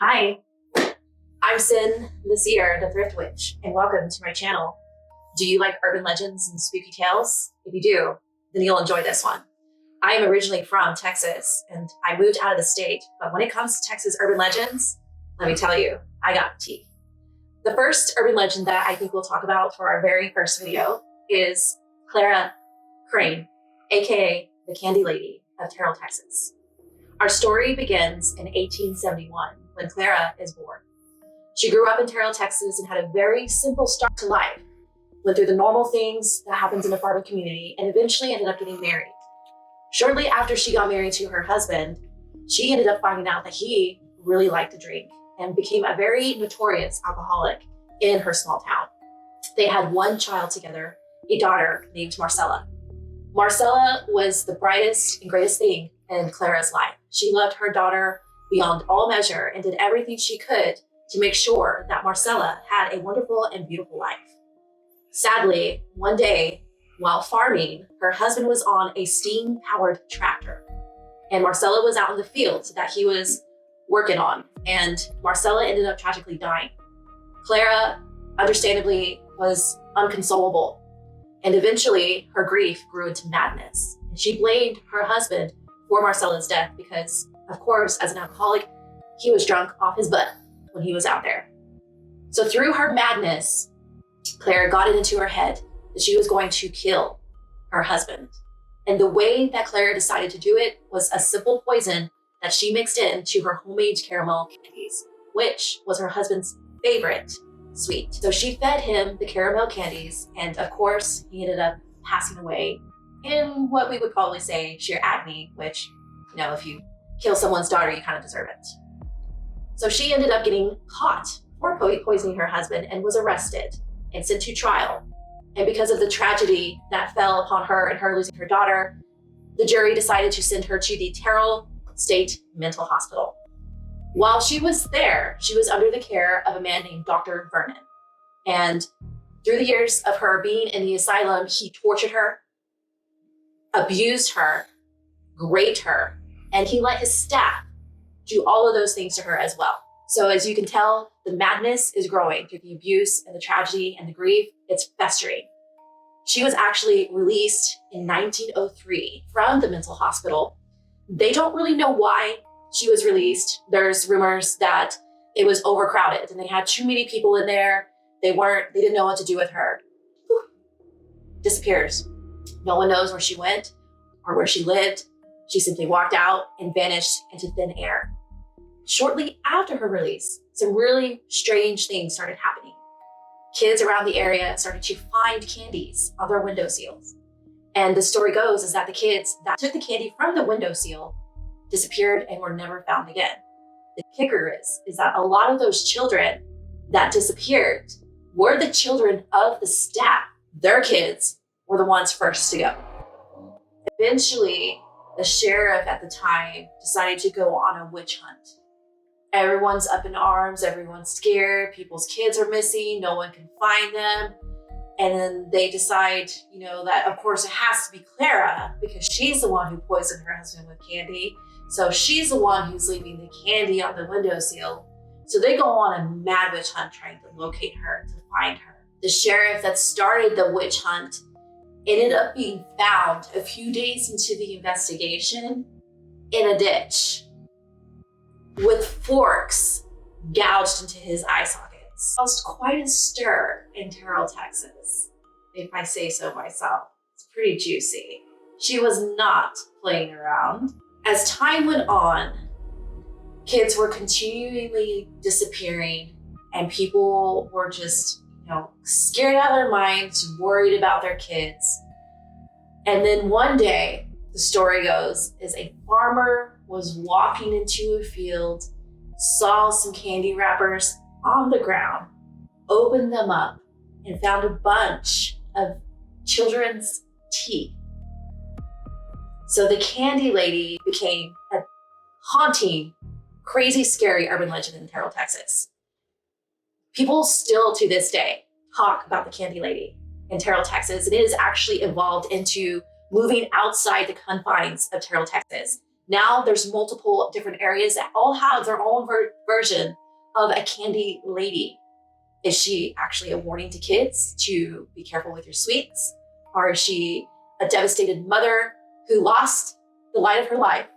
Hi, I'm Cynseer, the Thrift Witch, and welcome to my channel. Do you like urban legends and spooky tales? If you do, then you'll enjoy this one. I am originally from Texas, and I moved out of the state, but when it comes to Texas urban legends, let me tell you, I got tea. The first urban legend that I think we'll talk about for our very first video is Clara Crane, aka the Candy Lady of Terrell, Texas. Our story begins in 1871 when Clara is born. She grew up in Terrell, Texas and had a very simple start to life. Went through the normal things that happens in a farming community and eventually ended up getting married. Shortly after she got married to her husband, she ended up finding out that he really liked to drink and became a very notorious alcoholic in her small town. They had one child together, a daughter named Marcella. Marcella was the brightest and greatest thing in Clara's life. She loved her daughter beyond all measure and did everything she could to make sure that Marcella had a wonderful and beautiful life. Sadly, one day, while farming, her husband was on a steam-powered tractor, and Marcella was out in the field that he was working on, and Marcella ended up tragically dying. Clara, understandably, was inconsolable, and eventually her grief grew into madness. And she blamed her husband for Marcella's death because, of course, as an alcoholic, he was drunk off his butt when he was out there. So through her madness, Clara got it into her head that she was going to kill her husband. And the way that Clara decided to do it was a simple poison that she mixed into her homemade caramel candies, which was her husband's favorite sweet. So she fed him the caramel candies, and of course, he ended up passing away in what we would probably say sheer agony, which, if you kill someone's daughter, you kind of deserve it. So she ended up getting caught for poisoning her husband and was arrested and sent to trial. And because of the tragedy that fell upon her and her losing her daughter, the jury decided to send her to the Terrell State Mental Hospital. While she was there, she was under the care of a man named Dr. Vernon. And through the years of her being in the asylum, he tortured her, abused her, raped her, and he let his staff do all of those things to her as well. So as you can tell, the madness is growing through the abuse and the tragedy and the grief. It's festering. She was actually released in 1903 from the mental hospital. They don't really know why she was released. There's rumors that it was overcrowded and they had too many people in there. They didn't know what to do with her. Whew. Disappears. No one knows where she went or where she lived. She simply walked out and vanished into thin air. Shortly after her release, some really strange things started happening. Kids around the area started to find candies on their windowsills. And the story goes is that the kids that took the candy from the windowsill disappeared and were never found again. The kicker is that a lot of those children that disappeared were the children of the staff. Their kids were the ones first to go. Eventually, the sheriff at the time decided to go on a witch hunt. Everyone's up in arms, everyone's scared, people's kids are missing, no one can find them. And then they decide, that of course it has to be Clara because she's the one who poisoned her husband with candy. So she's the one who's leaving the candy on the windowsill. So they go on a mad witch hunt trying to locate her, to find her. The sheriff that started the witch hunt ended up being found a few days into the investigation in a ditch with forks gouged into his eye sockets. Caused quite a stir in Terrell, Texas, if I say so myself. It's pretty juicy. She was not playing around. As time went on, kids were continually disappearing and people were just, scared out of their minds, worried about their kids. And then one day, the story goes, is a farmer was walking into a field, saw some candy wrappers on the ground, opened them up, and found a bunch of children's teeth. So the Candy Lady became a haunting, crazy, scary urban legend in Terrell, Texas. People still to this day talk about the Candy Lady in Terrell, Texas, and it has actually evolved into moving outside the confines of Terrell, Texas. Now there's multiple different areas that all have their own version of a candy lady. Is she actually a warning to kids to be careful with your sweets? Or is she a devastated mother who lost the light of her life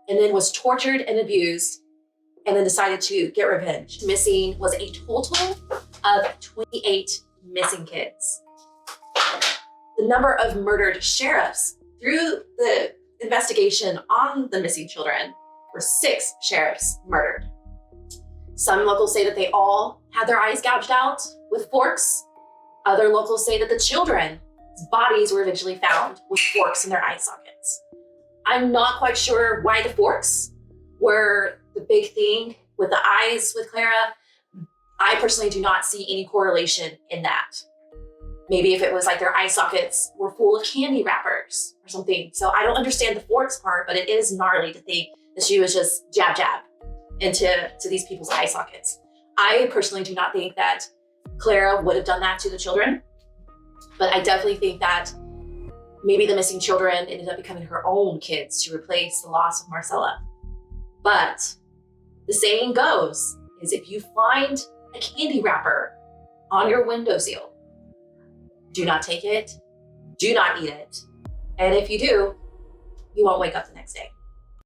and then was tortured and abused and then decided to get revenge? Missing was a total of 28 missing kids. The number of murdered sheriffs through the investigation on the missing children were 6 sheriffs murdered. Some locals say that they all had their eyes gouged out with forks. Other locals say that the children's bodies were eventually found with forks in their eye sockets. I'm not quite sure why the forks were the big thing with the eyes with Clara. I personally do not see any correlation in that. Maybe if it was like their eye sockets were full of candy wrappers or something. So I don't understand the forks part, but it is gnarly to think that she was just jab into these people's eye sockets. I personally do not think that Clara would have done that to the children, but I definitely think that maybe the missing children ended up becoming her own kids to replace the loss of Marcella. But the saying goes is if you find a candy wrapper on your windowsill, do not take it, do not eat it. And if you do, you won't wake up the next day.